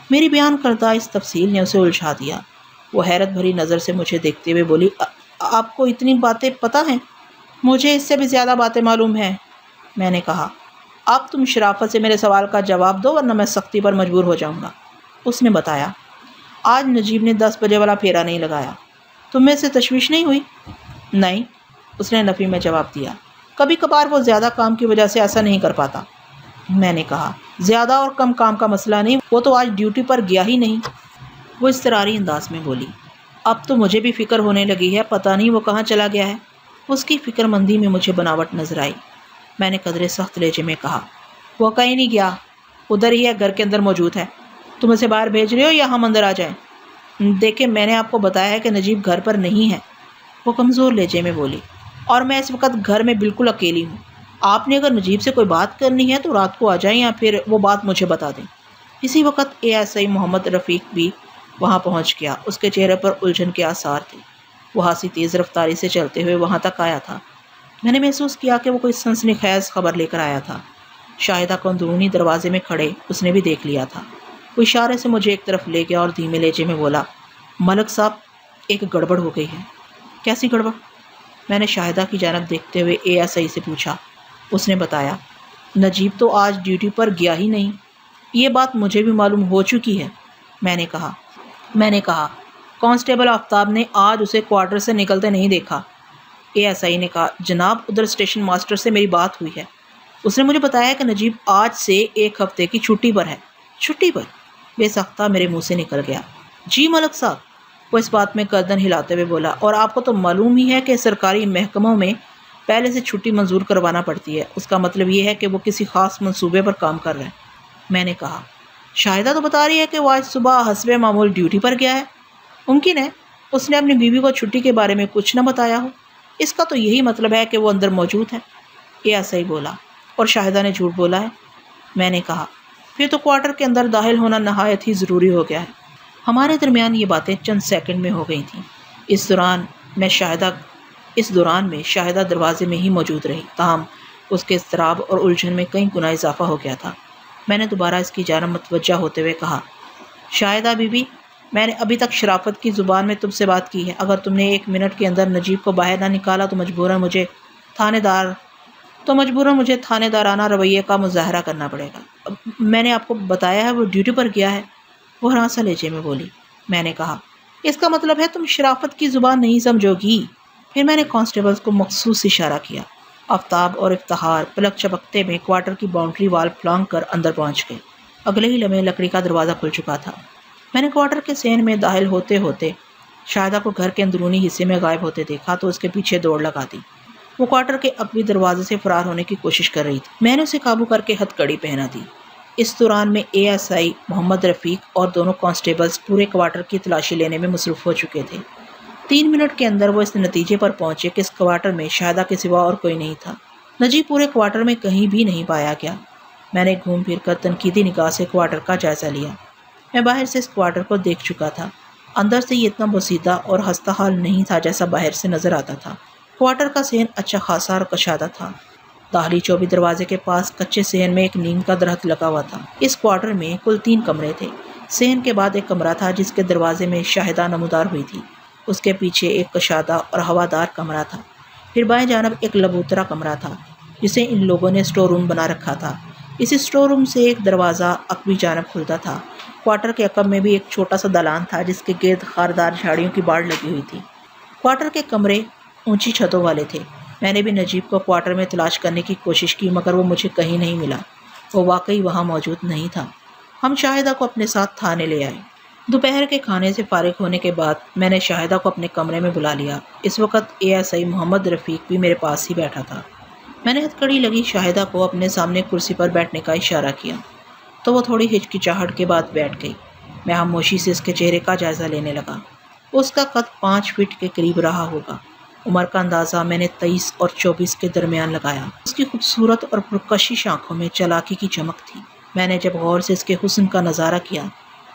میری بیان کردہ اس تفصیل نے اسے الجھا دیا۔ وہ حیرت بھری نظر سے مجھے دیکھتے ہوئے بولی، آپ کو اتنی باتیں پتہ ہیں؟ مجھے اس سے بھی زیادہ باتیں معلوم ہیں، میں نے کہا۔ اب تم شرافت سے میرے سوال کا جواب دو ورنہ میں سختی پر مجبور ہو جاؤں گا۔ اس نے بتایا، آج نجیب نے 10 بجے والا پھیرا نہیں لگایا۔ تمہیں اس سے تشویش نہیں ہوئی؟ نہیں، اس نے نفی میں جواب دیا۔ کبھی کبھار وہ زیادہ کام کی وجہ سے ایسا نہیں کر پاتا، میں نے کہا۔ زیادہ اور کم کام کا مسئلہ نہیں، وہ تو آج ڈیوٹی پر گیا ہی نہیں، وہ اضطراری انداز میں بولی۔ اب تو مجھے بھی فکر ہونے لگی ہے، پتہ نہیں وہ کہاں چلا گیا ہے۔ اس کی فکر مندی میں مجھے بناوٹ نظر آئی۔ میں نے قدرے سخت لہجے میں کہا، وہ کہیں نہیں گیا، ادھر ہی ہے، گھر کے اندر موجود ہے۔ تم اسے باہر بھیج رہے ہو یا ہم اندر آ جائیں؟ دیکھیں، میں نے آپ کو بتایا ہے کہ نجیب گھر پر نہیں ہے، وہ کمزور لہجے میں بولی، اور میں اس وقت گھر میں بالکل اکیلی ہوں۔ آپ نے اگر نجیب سے کوئی بات کرنی ہے تو رات کو آ جائیں یا پھر وہ بات مجھے بتا دیں۔ اسی وقت ASI محمد رفیق بھی وہاں پہنچ گیا۔ اس کے چہرے پر الجھن کے آثار تھے۔ وہ ہنسی تیز رفتاری سے چلتے ہوئے وہاں تک آیا تھا۔ میں نے محسوس کیا کہ وہ کوئی سنسنی خیز خبر لے کر آیا تھا۔ شاہدہ کو اندرونی دروازے میں کھڑے اس نے بھی دیکھ لیا تھا۔ وہ اشارے سے مجھے ایک طرف لے گیا اور دھیمے لہجے میں بولا، ملک صاحب، ایک گڑبڑ ہو گئی ہے۔ کیسی گڑبڑ؟ میں نے شاہدہ کی جانب دیکھتے ہوئے ASI سے پوچھا۔ اس نے بتایا، نجیب تو آج ڈیوٹی پر گیا ہی نہیں۔ یہ بات مجھے بھی معلوم ہو چکی ہے، میں نے کہا۔ کانسٹیبل آفتاب نے آج اسے کوارٹر سے نکلتے نہیں دیکھا۔ ASI نے کہا، جناب، ادھر اسٹیشن ماسٹر سے میری بات ہوئی ہے۔ اس نے مجھے بتایا کہ نجیب آج سے 1 ہفتے کی چھٹی پر ہے۔ چھٹی پر؟ بے سختہ میرے منہ سے نکل گیا۔ جی ملک صاحب، وہ اس بات میں گردن ہلاتے ہوئے بولا، اور آپ کو تو معلوم ہی ہے کہ سرکاری محکموں میں پہلے سے چھٹی منظور کروانا پڑتی ہے۔ اس کا مطلب یہ ہے کہ وہ کسی خاص منصوبے پر کام کر رہے ہیں۔ میں نے کہا، شاہدہ تو بتا رہی ہے کہ وہ آج صبح حسب معمول ڈیوٹی پر گیا ہے۔ ممکن ہے اس نے اپنی بیوی کو چھٹی کے بارے میں کچھ نہ بتایا ہو۔ اس کا تو یہی مطلب ہے کہ وہ اندر موجود ہے، ASI بولا۔ اور شاہدہ نے جھوٹ بولا ہے، میں نے کہا۔ پھر تو کوارٹر کے اندر داخل ہونا نہایت ہی ضروری ہو گیا ہے۔ ہمارے درمیان یہ باتیں چند سیکنڈ میں ہو گئی تھیں۔ اس دوران میں شاہدہ دروازے میں ہی موجود رہی، تاہم اس کے اضطراب اور الجھن میں کئی گنا اضافہ ہو گیا تھا۔ میں نے دوبارہ اس کی جانب متوجہ ہوتے ہوئے کہا، شاہدہ بی بی، میں نے ابھی تک شرافت کی زبان میں تم سے بات کی ہے۔ اگر تم نے 1 منٹ کے اندر نجیب کو باہر نہ نکالا تو مجبوراً مجھے تھانے دارانہ رویے کا مظاہرہ کرنا پڑے گا۔ میں نے آپ کو بتایا ہے وہ ڈیوٹی پر گیا ہے، وہ ہراساں لہجے میں بولی۔ میں نے کہا، اس کا مطلب ہے تم شرافت کی زبان نہیں سمجھو گی۔ پھر میں نے کانسٹیبلز کو مخصوص اشارہ کیا۔ آفتاب اور افتخار پلک چپکتے میں کوارٹر کی باؤنڈری وال پھلانگ کر اندر پہنچ گئے۔ اگلے ہی لمحے لکڑی کا دروازہ کھل چکا تھا۔ میں نے کوارٹر کے صحن میں داخل ہوتے ہوتے شاہدہ کو گھر کے اندرونی حصے میں غائب ہوتے دیکھا تو اس کے پیچھے دوڑ لگا دی۔ وہ کوارٹر کے عقبی دروازے سے فرار ہونے کی کوشش کر رہی تھی۔ میں نے اسے قابو کر کے ہتھ کڑی پہنا دی۔ اس دوران میں ASI محمد رفیق اور دونوں کانسٹیبلز پورے کوارٹر کی تلاشی لینے میں مصروف ہو چکے تھے۔ 3 منٹ کے اندر وہ اس نتیجے پر پہنچے کہ اس کوارٹر میں شاہدہ کے سوا اور کوئی نہیں تھا۔ نجیب پورے کوارٹر میں کہیں بھی نہیں پایا گیا۔ میں نے گھوم پھر کر تنقیدی نگاہ سے کوارٹر کا جائزہ لیا۔ میں باہر سے اس کوارٹر کو دیکھ چکا تھا۔ اندر سے یہ اتنا بوسیدہ اور خستہ حال نہیں تھا جیسا باہر سے نظر آتا تھا۔ کوارٹر کا صحن اچھا خاصا اور کشادہ تھا۔ داخلی چوبی دروازے کے پاس کچے صحن میں ایک نیم کا درخت لگا ہوا تھا۔ اس کوارٹر میں کل 3 کمرے تھے۔ صحن کے بعد ایک کمرہ تھا جس کے دروازے میں شاہدہ نمودار ہوئی تھی۔ اس کے پیچھے ایک کشادہ اور ہوادار کمرہ تھا۔ پھر بائیں جانب ایک لبوترا کمرہ تھا جسے ان لوگوں نے اسٹور روم بنا رکھا تھا۔ اس اسٹور روم سے ایک دروازہ عقبی جانب کھلتا تھا۔ کوارٹر کے عقب میں بھی ایک چھوٹا سا دالان تھا جس کے گرد خاردار جھاڑیوں کی باڑ لگی ہوئی تھی۔ کوارٹر کے کمرے اونچی چھتوں والے تھے۔ میں نے بھی نجیب کو کوارٹر میں تلاش کرنے کی کوشش کی مگر وہ مجھے کہیں نہیں ملا۔ وہ واقعی وہاں موجود نہیں تھا۔ ہم شاہدہ کو اپنے ساتھ تھانے لے آئے۔ دوپہر کے کھانے سے فارغ ہونے کے بعد میں نے شاہدہ کو اپنے کمرے میں بلا لیا۔ اس وقت ASI محمد رفیق بھی میرے پاس ہی بیٹھا تھا۔ میں نے ہتھکڑی لگی شاہدہ کو اپنے سامنے کرسی پر بیٹھنے کا اشارہ کیا تو وہ تھوڑی ہچکچاہٹ کے بعد بیٹھ گئی۔ میں خاموشی سے اس کے چہرے کا جائزہ لینے لگا۔ اس کا قد 5 فٹ کے قریب رہا ہوگا۔ عمر کا اندازہ میں نے 23 اور 24 کے درمیان لگایا۔ اس کی خوبصورت اور پرکشش آنکھوں میں چالاکی کی چمک تھی۔ میں نے جب غور سے اس کے حسن کا نظارہ کیا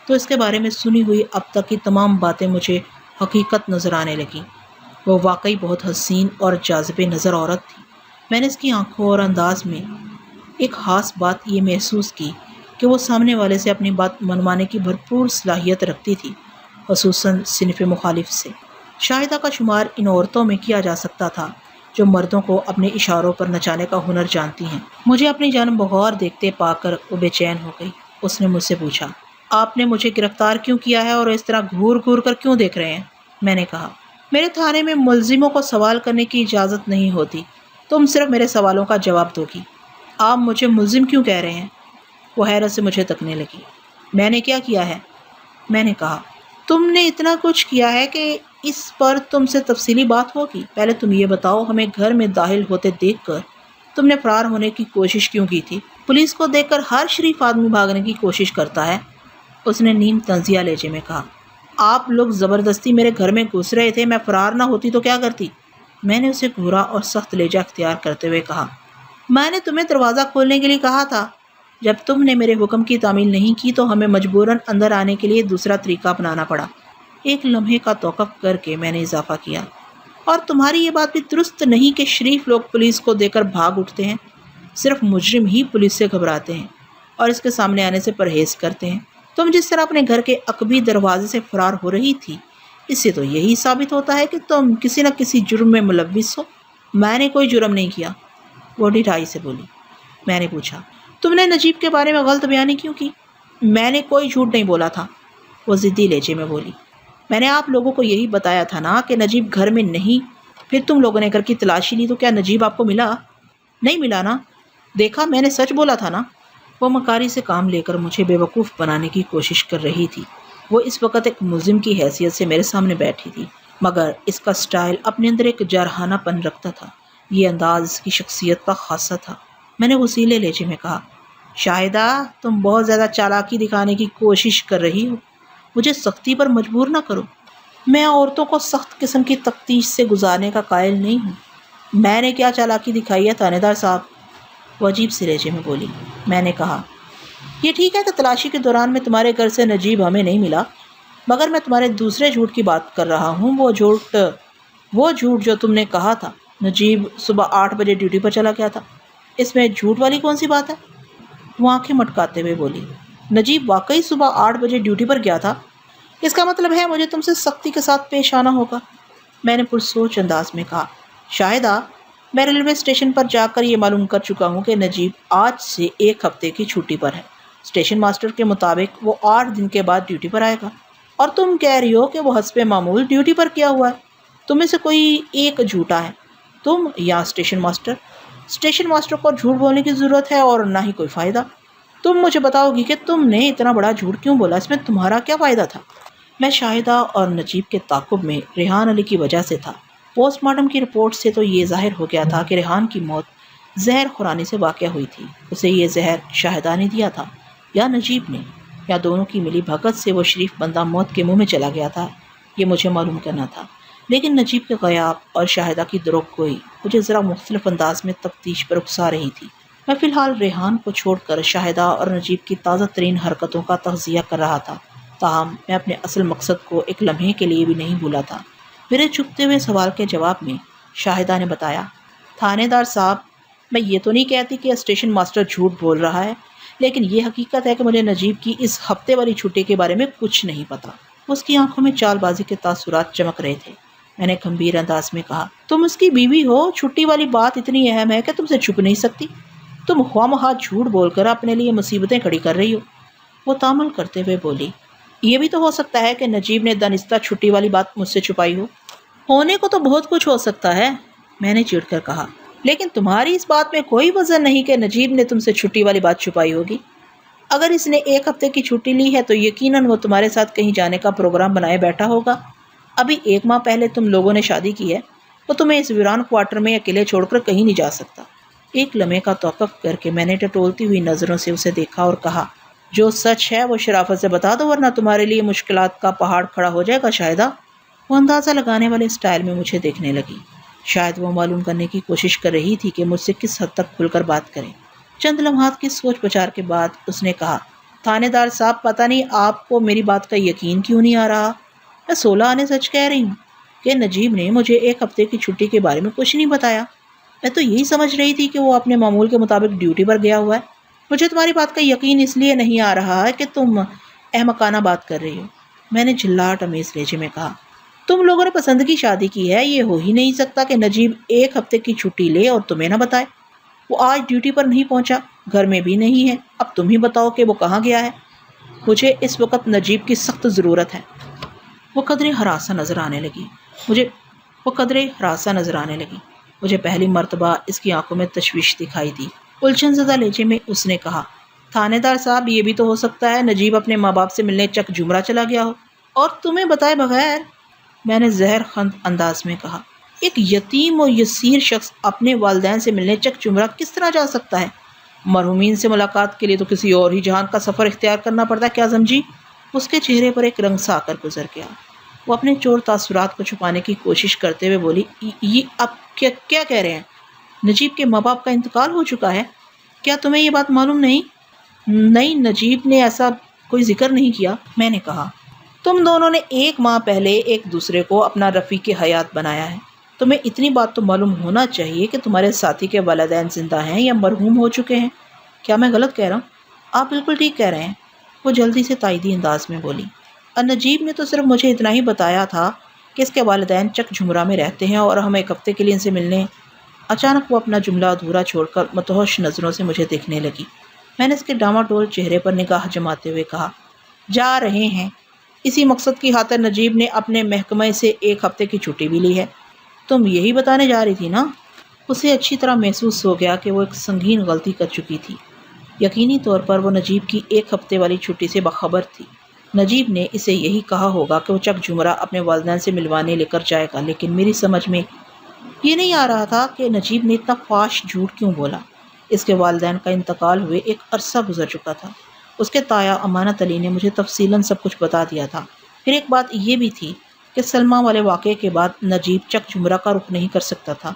تو اس کے بارے میں سنی ہوئی اب تک کی تمام باتیں مجھے حقیقت نظر آنے لگیں۔ وہ واقعی بہت حسین اور جاذب نظر عورت تھی۔ میں نے اس کی آنکھوں اور انداز میں ایک خاص بات یہ محسوس کی کہ وہ سامنے والے سے اپنی بات منوانے کی بھرپور صلاحیت رکھتی تھی، خصوصاً صنف مخالف سے۔ شاہدہ کا شمار ان عورتوں میں کیا جا سکتا تھا جو مردوں کو اپنے اشاروں پر نچانے کا ہنر جانتی ہیں۔ مجھے اپنی جانب بغور دیکھتے پا کر وہ بے چین ہو گئی۔ اس نے مجھ سے پوچھا، آپ نے مجھے گرفتار کیوں کیا ہے اور اس طرح گھور گھور کر کیوں دیکھ رہے ہیں؟ میں نے کہا، میرے تھانے میں ملزموں کو سوال کرنے کی اجازت نہیں ہوتی، تم صرف میرے سوالوں کا جواب دو گی۔ آپ مجھے ملزم کیوں کہہ رہے ہیں؟ وہ حیرت سے مجھے تکنے لگی۔ میں نے کیا کیا ہے؟ میں نے کہا، تم نے اتنا کچھ کیا ہے کہ اس پر تم سے تفصیلی بات ہوگی۔ پہلے تم یہ بتاؤ، ہمیں گھر میں داخل ہوتے دیکھ کر تم نے فرار ہونے کی کوشش کیوں کی تھی؟ پولیس کو دیکھ کر ہر شریف آدمی بھاگنے کی کوشش کرتا ہے، اس نے نیم طنزیہ لہجے میں کہا۔ آپ لوگ زبردستی میرے گھر میں گھس رہے تھے، میں فرار نہ ہوتی تو کیا کرتی؟ میں نے اسے گھورا اور سخت لہجہ اختیار کرتے ہوئے کہا، میں نے تمہیں دروازہ کھولنے کے لیے کہا تھا۔ جب تم نے میرے حکم کی تعمیل نہیں کی تو ہمیں مجبوراً اندر آنے کے لیے دوسرا طریقہ اپنانا پڑا۔ ایک لمحے کا توقف کر کے میں نے اضافہ کیا، اور تمہاری یہ بات بھی درست نہیں کہ شریف لوگ پولیس کو دیکھ کر بھاگ اٹھتے ہیں۔ صرف مجرم ہی پولیس سے گھبراتے ہیں اور اس کے سامنے آنے سے پرہیز کرتے ہیں۔ تم جس طرح اپنے گھر کے عقبی دروازے سے فرار ہو رہی تھی، اس سے تو یہی ثابت ہوتا ہے کہ تم کسی نہ کسی جرم میں ملوث ہو۔ میں نے کوئی جرم نہیں کیا، وہ ڈھٹائی سے بولی۔ میں نے پوچھا، تم نے نجیب کے بارے میں غلط بیانی کیوں کی؟ میں نے کوئی جھوٹ نہیں بولا تھا، وہ ضدی لہجے میں بولی۔ میں نے آپ لوگوں کو یہی بتایا تھا نا کہ نجیب گھر میں نہیں۔ پھر تم لوگوں نے گھر کی تلاشی لی تو کیا نجیب آپ کو ملا؟ نہیں ملا نا، دیکھا میں نے سچ بولا تھا نا۔ وہ مکاری سے کام لے کر مجھے بے وقوف بنانے کی کوشش کر رہی تھی۔ وہ اس وقت ایک ملزم کی حیثیت سے میرے سامنے بیٹھی تھی، مگر اس کا سٹائل اپنے اندر ایک جارحانہ پن رکھتا تھا۔ یہ انداز اس کی شخصیت کا خاصہ تھا۔ میں نے غصیلے لہجے میں کہا، شاہدہ تم بہت زیادہ چالاکی دکھانے کی کوشش کر رہی ہو، مجھے سختی پر مجبور نہ کرو۔ میں عورتوں کو سخت قسم کی تفتیش سے گزارنے کا قائل نہیں ہوں۔ میں نے کیا چالاکی دکھائی ہے تھانے دار صاحب؟ وہ عجیب سے لہجے میں بولی۔ میں نے کہا، یہ ٹھیک ہے کہ تلاشی کے دوران میں تمہارے گھر سے نجیب ہمیں نہیں ملا، مگر میں تمہارے دوسرے جھوٹ کی بات کر رہا ہوں۔ وہ جھوٹ جو تم نے کہا تھا نجیب صبح 8 بجے ڈیوٹی پر چلا گیا تھا، اس میں جھوٹ والی کون سی بات ہے؟ وہ آنکھیں مٹکاتے ہوئے بولی، نجیب واقعی صبح 8 بجے ڈیوٹی پر گیا تھا۔ اس کا مطلب ہے مجھے تم سے سختی کے ساتھ پیش آنا ہوگا۔ میں نے پرسوچ انداز میں کہا، شاہدہ میں ریلوے اسٹیشن پر جا کر یہ معلوم کر چکا ہوں کہ نجیب آج سے 1 ہفتے کی چھٹی پر ہے۔ اسٹیشن ماسٹر کے مطابق وہ 8 دن کے بعد ڈیوٹی پر آئے گا، اور تم کہہ رہی ہو کہ وہ حسب معمول ڈیوٹی پر کیا ہوا ہے۔ تم میں سے کوئی ایک جھوٹا ہے، تم یا اسٹیشن ماسٹر۔ اسٹیشن ماسٹر کو جھوٹ بولنے کی ضرورت ہے اور نہ ہی کوئی فائدہ۔ تم مجھے بتاؤ گی کہ تم نے اتنا بڑا جھوٹ کیوں بولا؟ اس میں تمہارا کیا فائدہ تھا؟ میں شاہدہ اور نجیب کے تعاقب میں ریحان علی کی وجہ سے تھا۔ پوسٹ مارٹم کی رپورٹ سے تو یہ ظاہر ہو گیا تھا کہ ریحان کی موت زہر خورانی سے واقع ہوئی تھی۔ اسے یہ زہر شاہدہ نے دیا تھا یا نجیب نے، یا دونوں کی ملی بھگت سے وہ شریف بندہ موت کے منہ میں چلا گیا تھا، یہ مجھے معلوم کرنا تھا۔ لیکن نجیب کے غیاب اور شاہدہ کی دروغ گوئی مجھے ذرا مختلف انداز میں تفتیش پر اکسا رہی تھی۔ میں فی الحال ریحان کو چھوڑ کر شاہدہ اور نجیب کی تازہ ترین حرکتوں کا تجزیہ کر رہا تھا، تاہم میں اپنے اصل مقصد کو ایک لمحے کے لیے بھی نہیں بھولا تھا۔ میرے چھپتے ہوئے سوال کے جواب میں شاہدہ نے بتایا، تھانے دار صاحب میں یہ تو نہیں کہتی کہ اسٹیشن ماسٹر جھوٹ بول رہا ہے، لیکن یہ حقیقت ہے کہ مجھے نجیب کی اس ہفتے والی چھٹی کے بارے میں کچھ نہیں پتا۔ اس کی آنکھوں میں چال بازی کے تاثرات چمک رہے تھے۔ میں نے گمبھیر انداز میں کہا، تم اس کی بیوی ہو، چھٹی والی بات اتنی اہم ہے کہ تم سے چھپ نہیں سکتی۔ تم خواہ مخواہ جھوٹ بول کر اپنے لیے مصیبتیں کھڑی کر رہی ہو۔ وہ تامل کرتے ہوئے بولی، یہ بھی تو ہو سکتا ہے کہ نجیب نے دانستہ چھٹی والی بات مجھ سے چھپائی ہو۔ ہونے کو تو بہت کچھ ہو سکتا ہے، میں نے چڑ کر کہا، لیکن تمہاری اس بات میں کوئی وزن نہیں کہ نجیب نے تم سے چھٹی والی بات چھپائی ہوگی۔ اگر اس نے 1 ہفتے کی چھٹی لی ہے تو یقیناً وہ تمہارے ساتھ کہیں جانے کا پروگرام بنائے بیٹھا ہوگا۔ ابھی 1 ماہ پہلے تم لوگوں نے شادی کی ہے، وہ تمہیں اس ویران کوارٹر میں اکیلے چھوڑ کر کہیں نہیں جا سکتا۔ ایک لمحے کا توقف کر کے میں نے ٹٹولتی ہوئی نظروں سے اسے دیکھا اور کہا، جو سچ ہے وہ شرافت سے بتا دو، ورنہ تمہارے لیے مشکلات کا پہاڑ کھڑا ہو جائے گا شاہدہ۔ وہ اندازہ لگانے والے سٹائل میں مجھے دیکھنے لگی۔ شاید وہ معلوم کرنے کی کوشش کر رہی تھی کہ مجھ سے کس حد تک کھل کر بات کرے۔ چند لمحات کی سوچ بچار کے بعد اس نے کہا، تھانے دار صاحب پتہ نہیں آپ کو میری بات کا یقین کیوں نہیں آ رہا۔ میں 16 آنے سچ کہہ رہی ہوں کہ نجیب نے مجھے 1 ہفتے کی چھٹی کے بارے میں کچھ نہیں بتایا۔ میں تو یہی سمجھ رہی تھی کہ وہ اپنے معمول کے مطابق ڈیوٹی پر گیا ہوا ہے، مجھے تمہاری بات کا یقین اس لیے نہیں آ رہا ہے کہ تم احمقانہ بات کر رہی ہو، میں نے جھلاٹ امیز لہجے میں کہا۔ تم لوگوں نے پسند کی شادی کی ہے، یہ ہو ہی نہیں سکتا کہ نجیب 1 ہفتے کی چھٹی لے اور تمہیں نہ بتائے۔ وہ آج ڈیوٹی پر نہیں پہنچا، گھر میں بھی نہیں ہے، اب تم ہی بتاؤ کہ وہ کہاں گیا ہے۔ مجھے اس وقت نجیب کی سخت ضرورت ہے۔ وہ قدرے ہراساں نظر آنے لگی۔ مجھے پہلی مرتبہ اس کی آنکھوں میں تشویش دکھائی دی۔ الجھن زدہ لہجے میں اس نے کہا، تھانے دار صاحب، یہ بھی تو ہو سکتا ہے نجیب اپنے ماں باپ سے ملنے چک جمرہ چلا گیا ہو اور تمہیں بتائے بغیر۔ میں نے زہر خند انداز میں کہا، ایک یتیم اور یسیر شخص اپنے والدین سے ملنے چک جمرہ کس طرح جا سکتا ہے؟ مرحومین سے ملاقات کے لیے تو کسی اور ہی جہان کا سفر اختیار کرنا پڑتا ہے، کیا سمجھی؟ اس کے چہرے پر ایک رنگ سا آ کر گزر گیا۔ وہ اپنے چور تاثرات کو چھپانے کی کوشش کرتے ہوئے بولی، یہ آپ کیا کہہ رہے ہیں؟ نجیب کے ماں باپ کا انتقال ہو چکا ہے؟ کیا تمہیں یہ بات معلوم نہیں؟ نہیں، نجیب نے ایسا کوئی ذکر نہیں کیا، میں نے کہا۔ تم دونوں نے 1 ماہ پہلے ایک دوسرے کو اپنا رفیق حیات بنایا ہے۔ تمہیں اتنی بات تو معلوم ہونا چاہیے کہ تمہارے ساتھی کے والدین زندہ ہیں یا مرحوم ہو چکے ہیں۔ کیا میں غلط کہہ رہا ہوں؟ آپ بالکل ٹھیک کہہ رہے ہیں، وہ جلدی سے تائیدی انداز میں بولی۔ نجیب نے تو صرف مجھے اتنا ہی بتایا تھا کہ اس کے والدین چک جھمرا میں رہتے ہیں اور ہم 1 ہفتے کے لیے ان سے ملنے۔ اچانک وہ اپنا جملہ ادھورا چھوڑ کر متوحش نظروں سے مجھے دیکھنے لگی۔ میں نے اس کے ڈاما ڈول چہرے پر نگاہ جماتے ہوئے کہا، جا رہے ہیں۔ اسی مقصد کی خاطر نجیب نے اپنے محکمے سے 1 ہفتے کی چھٹی بھی لی ہے۔ تم یہی بتانے جا رہی تھی نا؟ اسے اچھی طرح محسوس ہو گیا کہ وہ ایک سنگین غلطی کر چکی تھی۔ یقینی طور پر وہ نجیب کی 1 ہفتے والی چھٹی سے باخبر تھی۔ نجیب نے اسے یہی کہا ہوگا کہ وہ چک جمرہ اپنے والدین سے ملوانے لے کر جائے گا، لیکن میری سمجھ میں یہ نہیں آ رہا تھا کہ نجیب نے اتنا فاش جھوٹ کیوں بولا۔ اس کے والدین کا انتقال ہوئے 1 عرصہ گزر چکا تھا۔ اس کے تایا امانت علی نے مجھے تفصیلاً سب کچھ بتا دیا تھا۔ پھر ایک بات یہ بھی تھی کہ سلمہ والے واقعے کے بعد نجیب چک جمرہ کا رخ نہیں کر سکتا تھا۔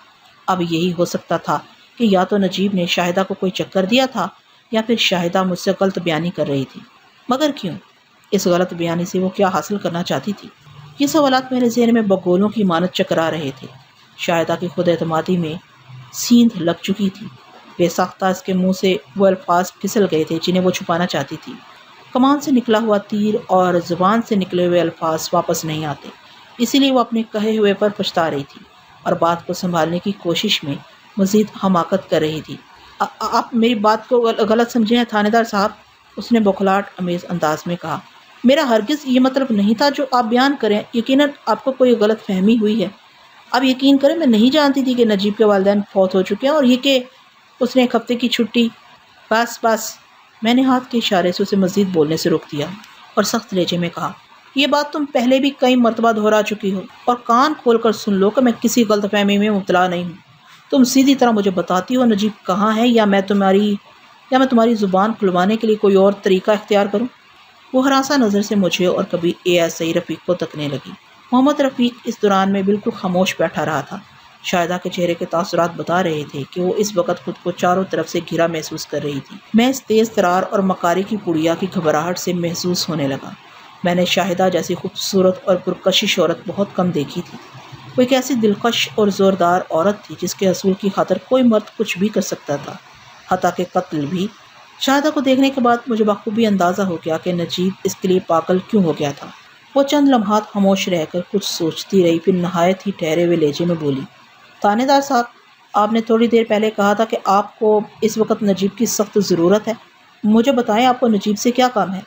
اب یہی ہو سکتا تھا کہ یا تو نجیب نے شاہدہ کو کوئی چکر دیا تھا یا پھر شاہدہ مجھ سے غلط بیانی کر رہی تھی۔ مگر کیوں؟ اس غلط بیانی سے وہ کیا حاصل کرنا چاہتی تھی؟ یہ سوالات میرے ذہن میں بگولوں کی مانند چکرا رہے تھے۔ شاہدہ کی خود اعتمادی میں سیندھ لگ چکی تھی۔ بے ساختہ اس کے منہ سے وہ الفاظ پھسل گئے تھے جنہیں وہ چھپانا چاہتی تھی۔ کمان سے نکلا ہوا تیر اور زبان سے نکلے ہوئے الفاظ واپس نہیں آتے، اسی لیے وہ اپنے کہے ہوئے پر پچھتا رہی تھی اور بات کو سنبھالنے کی کوشش میں مزید حماقت کر رہی تھی۔ آپ میری بات کو غلط سمجھے ہیں تھانے دار صاحب، اس نے بوکھلاہٹ امیز انداز میں کہا۔ میرا ہرگز یہ مطلب نہیں تھا جو آپ بیان کریں، یقیناً آپ کو کوئی غلط فہمی ہوئی ہے۔ آپ یقین کریں، میں نہیں جانتی تھی کہ نجیب کے والدین فوت ہو چکے ہیں، اور یہ کہ اس نے 1 ہفتے کی چھٹی۔ بس میں نے ہاتھ کے اشارے سے اسے مزید بولنے سے روک دیا اور سخت لہجے میں کہا، یہ بات تم پہلے بھی کئی مرتبہ دہرا چکی ہو، اور کان کھول کر سن لو کہ میں کسی غلط فہمی میں مبتلا نہیں ہوں۔ تم سیدھی طرح مجھے بتاتی ہو نجیب کہاں ہے، یا میں تمہاری زبان کھلوانے کے لیے کوئی اور طریقہ اختیار کروں؟ وہ ہراساں نظر سے مجھے اور کبھی ASI رفیق کو تکنے لگی۔ محمد رفیق اس دوران میں بالکل خاموش بیٹھا رہا تھا۔ شاہدہ کے چہرے کے تاثرات بتا رہے تھے کہ وہ اس وقت خود کو چاروں طرف سے گھرا محسوس کر رہی تھی۔ میں اس تیز ترار اور مکاری کی پڑیا کی گھبراہٹ سے محسوس ہونے لگا۔ میں نے شاہدہ جیسی خوبصورت اور پرکشش عورت بہت کم دیکھی تھی۔ وہ ایک ایسی دلکش اور زوردار عورت تھی جس کے حصول کی خاطر کوئی مرد کچھ بھی کر سکتا تھا، حتیٰ کہ قتل بھی۔ شاہدہ کو دیکھنے کے بعد مجھے بخوبی اندازہ ہو گیا کہ نجیب اس کے لیے پاگل کیوں ہو گیا تھا۔ وہ چند لمحات خاموش رہ کر کچھ سوچتی رہی، پھر نہایت ہی ٹھہرے ہوئے لہجے میں بولی، تھانے دار صاحب، آپ نے تھوڑی دیر پہلے کہا تھا کہ آپ کو اس وقت نجیب کی سخت ضرورت ہے۔ مجھے بتائیں، آپ کو نجیب سے کیا کام ہے؟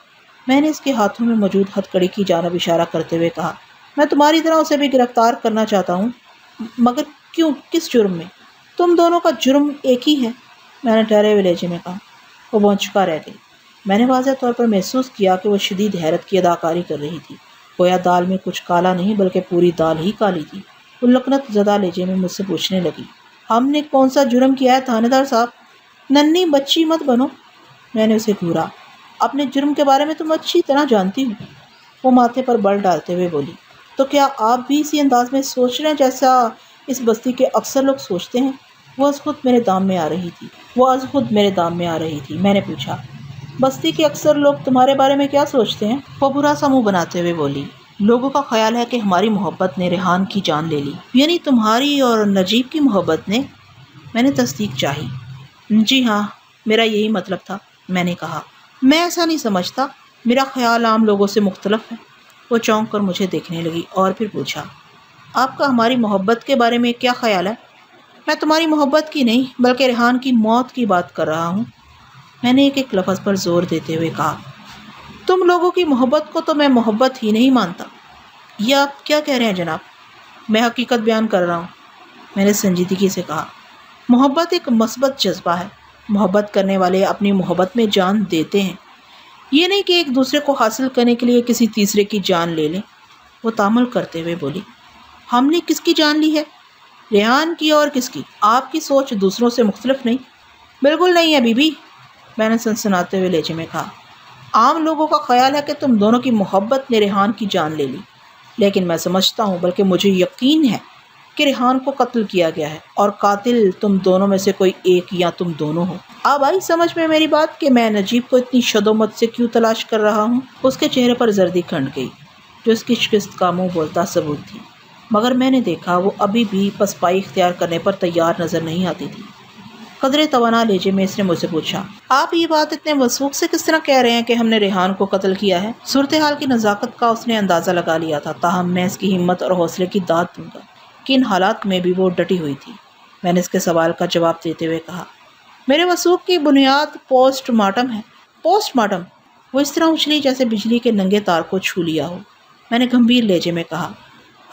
میں نے اس کے ہاتھوں میں موجود ہتھ کڑی کی جانب اشارہ کرتے ہوئے کہا، میں تمہاری طرح اسے بھی گرفتار کرنا چاہتا ہوں۔ مگر کیوں؟ کس جرم میں؟ تم دونوں کا جرم ایک ہی ہے، میں نے ٹھہرے ہوئے لہجے میں کہا۔ وہ بونچکا رہ گئی۔ میں نے واضح طور پر محسوس کیا کہ وہ شدید حیرت کی اداکاری کر رہی تھی۔ گویا دال میں کچھ کالا نہیں بلکہ پوری دال ہی کالی تھی۔ وہ لکنت زدہ لہجے میں مجھ سے پوچھنے لگی، ہم نے کون سا جرم کیا ہے تھانے دار صاحب؟ ننھی بچی مت بنو، میں نے اسے گھورا۔ اپنے جرم کے بارے میں تم اچھی طرح جانتی ہو، وہ ماتھے پر بل ڈالتے ہوئے بولی۔ تو کیا آپ بھی اسی انداز میں سوچ رہے ہیں جیسا اس بستی کے اکثر لوگ سوچتے ہیں؟ وہ از خود میرے دام میں آ رہی تھی۔ میں نے پوچھا، بستی کے اکثر لوگ تمہارے بارے میں کیا سوچتے ہیں؟ وہ برا سا منہ بناتے ہوئے بولی، لوگوں کا خیال ہے کہ ہماری محبت نے ریحان کی جان لے لی۔ یعنی تمہاری اور نجیب کی محبت نے؟ میں نے تصدیق چاہی۔ جی ہاں، میرا یہی مطلب تھا۔ میں نے کہا۔ میں ایسا نہیں سمجھتا، میرا خیال عام لوگوں سے مختلف ہے۔ وہ چونک کر مجھے دیکھنے لگی اور پھر پوچھا، آپ کا ہماری محبت کے بارے میں کیا خیال ہے؟ میں تمہاری محبت کی نہیں بلکہ ریحان کی موت کی بات کر رہا ہوں، میں نے ایک لفظ پر زور دیتے ہوئے کہا۔ تم لوگوں کی محبت کو تو میں محبت ہی نہیں مانتا۔ یہ آپ کیا کہہ رہے ہیں جناب؟ میں حقیقت بیان کر رہا ہوں، میں نے سنجیدگی سے کہا۔ محبت ایک مثبت جذبہ ہے، محبت کرنے والے اپنی محبت میں جان دیتے ہیں، یہ نہیں کہ ایک دوسرے کو حاصل کرنے کے لیے کسی تیسرے کی جان لے لیں۔ وہ تامل کرتے ہوئے بولی، ہم نے کس کی جان لی ہے؟ ریحان کی اور کس کی؟ آپ کی سوچ دوسروں سے مختلف نہیں۔ بالکل نہیں ہے بی بی، میں نے سنسناتے ہوئے لہجے میں کہا۔ عام لوگوں کا خیال ہے کہ تم دونوں کی محبت نے ریحان کی جان لے لی، لیکن میں سمجھتا ہوں، بلکہ مجھے یقین ہے کہ ریحان کو قتل کیا گیا ہے، اور قاتل تم دونوں میں سے کوئی ایک یا تم دونوں ہو۔ اب آئی سمجھ میں میری بات کہ میں نجیب کو اتنی شدومت سے کیوں تلاش کر رہا ہوں؟ اس کے چہرے پر زردی کھنڈ گئی جو اس کی شکست کا منہ بولتا ثبوت تھی، مگر میں نے دیکھا وہ ابھی بھی پسپائی اختیار کرنے پر تیار نظر نہیں آتی تھی۔ قدرے توانا لہجے میں اس نے مجھ سے پوچھا، آپ یہ بات اتنے وثوق سے کس طرح کہہ رہے ہیں کہ ہم نے ریحان کو قتل کیا ہے؟ صورتحال کی نزاکت کا اس نے اندازہ لگا لیا تھا، تاہم میں اس کی ہمت اور حوصلے کی داد دوں گا کہ ان حالات میں بھی وہ ڈٹی ہوئی تھی۔ میں نے اس کے سوال کا جواب دیتے ہوئے کہا، میرے وثوق کی بنیاد پوسٹ مارٹم ہے۔ Post mortem? وہ اس طرح اچھلی جیسے بجلی کے ننگے تار کو چھو لیا ہو۔ میں نے گمبھیر لہجے میں کہا،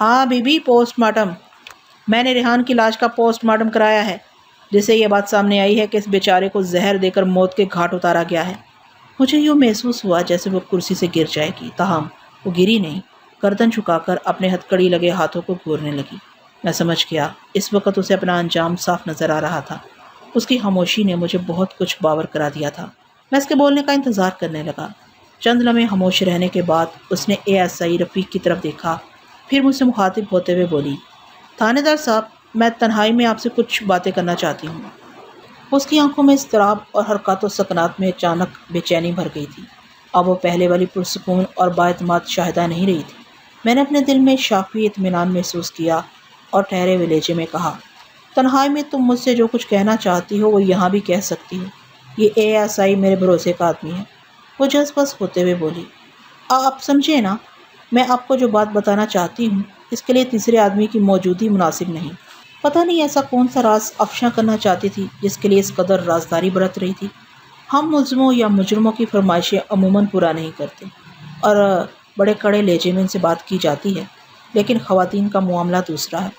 ہاں بی بی، پوسٹ مارٹم۔ میں نے ریحان کی لاش کا پوسٹ مارٹم کرایا ہے، جس سے یہ بات سامنے آئی ہے کہ اس بیچارے کو زہر دے کر موت کے گھاٹ اتارا گیا ہے۔ مجھے یوں محسوس ہوا جیسے وہ کرسی سے گر جائے گی، تاہم وہ گری نہیں، گردن جھکا کر اپنے ہتھکڑی لگے ہاتھوں کو گھورنے لگی۔ میں سمجھ گیا اس وقت اسے اپنا انجام صاف نظر آ رہا تھا۔ اس کی خاموشی نے مجھے بہت کچھ باور کرا دیا تھا۔ میں اس کے بولنے کا انتظار کرنے لگا۔ چند لمحے خاموش رہنے کے بعد اس نے ASI رفیق کی طرف دیکھا، پھر مجھ سے مخاطب ہوتے ہوئے بولی، تھانے دار صاحب، میں تنہائی میں آپ سے کچھ باتیں کرنا چاہتی ہوں۔ اس کی آنکھوں میں اضطراب اور حرکات و سکنات میں اچانک بے چینی بھر گئی تھی۔ اب وہ پہلے والی پرسکون اور بااعتماد شاہدہ نہیں رہی تھی۔ میں نے اپنے دل میں شافی اطمینان محسوس کیا اور ٹھہرے ہوئے لہجے میں کہا، تنہائی میں تم مجھ سے جو کچھ کہنا چاہتی ہو وہ یہاں بھی کہہ سکتی ہو۔ یہ ASI میرے بھروسے کا آدمی ہے۔ وہ جذ بس ہوتے ہوئے بولی، آپ سمجھے نا، میں آپ کو جو بات بتانا چاہتی ہوں اس کے لیے تیسرے آدمی کی موجودگی مناسب نہیں۔ پتہ نہیں ایسا کون سا راز افشاں کرنا چاہتی تھی جس کے لیے اس قدر رازداری برت رہی تھی۔ ہم ملزموں یا مجرموں کی فرمائشیں عموماً پورا نہیں کرتے اور بڑے کڑے لہجے میں ان سے بات کی جاتی ہے، لیکن خواتین کا معاملہ دوسرا ہے۔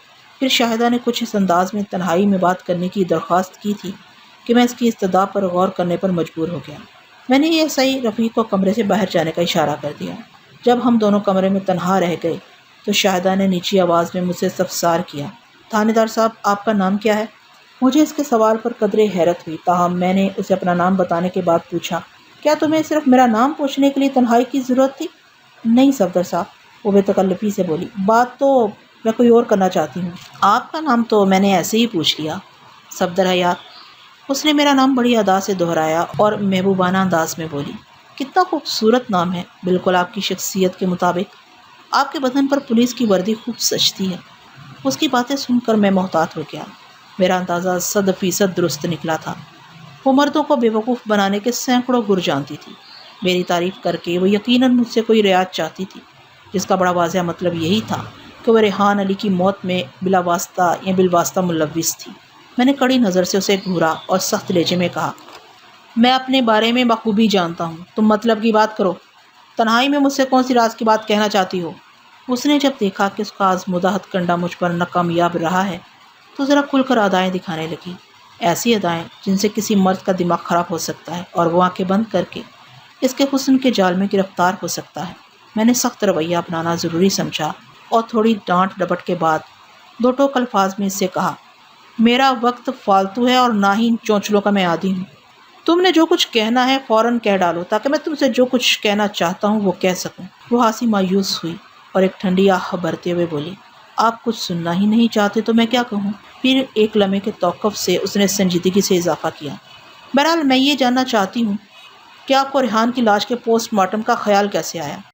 پھر شاہدہ نے کچھ اس انداز میں تنہائی میں بات کرنے کی درخواست کی تھی کہ میں اس کی استدعا پر غور کرنے پر مجبور ہو گیا۔ میں نے یہ صحیح رفیق کو کمرے سے باہر جانے کا اشارہ کر دیا۔ جب ہم دونوں کمرے میں تنہا رہ گئے تو شاہدہ نے نیچی آواز میں مجھ سے استفسار کیا، تھانے دار صاحب، آپ کا نام کیا ہے؟ مجھے اس کے سوال پر قدرے حیرت ہوئی، تاہم میں نے اسے اپنا نام بتانے کے بعد پوچھا، کیا تمہیں صرف میرا نام پوچھنے کے لیے تنہائی کی ضرورت تھی؟ نہیں صفدر صاحب، وہ بے تکلفی سے بولی، بات تو میں کوئی اور کرنا چاہتی ہوں۔ آپ کا نام تو میں نے ایسے ہی پوچھ لیا، صفدر حیات۔ اس نے میرا نام بڑی ادا سے دہرایا اور محبوبانہ انداز میں بولی، کتنا خوبصورت نام ہے، بالکل آپ کی شخصیت کے مطابق۔ آپ کے بدن پر پولیس کی وردی خوب سجتی ہے۔ اس کی باتیں سن کر میں محتاط ہو گیا۔ میرا اندازہ 100% درست نکلا تھا۔ وہ مردوں کو بے وقوف بنانے کے سینکڑوں گر جانتی تھی۔ میری تعریف کر کے وہ یقیناً مجھ سے کوئی رعایت چاہتی تھی، جس کا بڑا واضح مطلب یہی تھا کہ وہ ریحان علی کی موت میں بلا واسطہ یا بالواسطہ ملوث تھی۔ میں نے کڑی نظر سے اسے گھورا اور سخت لہجے میں کہا، میں اپنے بارے میں بخوبی جانتا ہوں، تم مطلب کی بات کرو۔ تنہائی میں مجھ سے کون سی راز کی بات کہنا چاہتی ہو؟ اس نے جب دیکھا کہ اس کا آزمودہ ہتھ کنڈا مجھ پر ناکامیاب رہا ہے تو ذرا کھل کر ادائیں دکھانے لگی، ایسی ادائیں جن سے کسی مرد کا دماغ خراب ہو سکتا ہے اور وہ آنکھیں بند کر کے اس کے حسن کے جال میں گرفتار ہو سکتا ہے۔ میں نے سخت رویہ اپنانا ضروری سمجھا اور تھوڑی ڈانٹ ڈپٹ کے بعد دو ٹوک الفاظ میں اس سے کہا، میرا وقت فالتو ہے اور نہ ہی ان چونچلوں کا میں عادی ہوں۔ تم نے جو کچھ کہنا ہے فوراً کہہ ڈالو تاکہ میں تم سے جو کچھ کہنا چاہتا ہوں وہ کہہ سکوں۔ وہ ہنسی مایوس ہوئی اور ایک ٹھنڈی آہ بھرتے ہوئے بولی، آپ کچھ سننا ہی نہیں چاہتے تو میں کیا کہوں؟ پھر ایک لمحے کے توقف سے اس نے سنجیدگی سے اضافہ کیا، بہرحال میں یہ جاننا چاہتی ہوں کہ آپ کو ریحان کی لاش کے پوسٹ مارٹم کا خیال کیسے آیا؟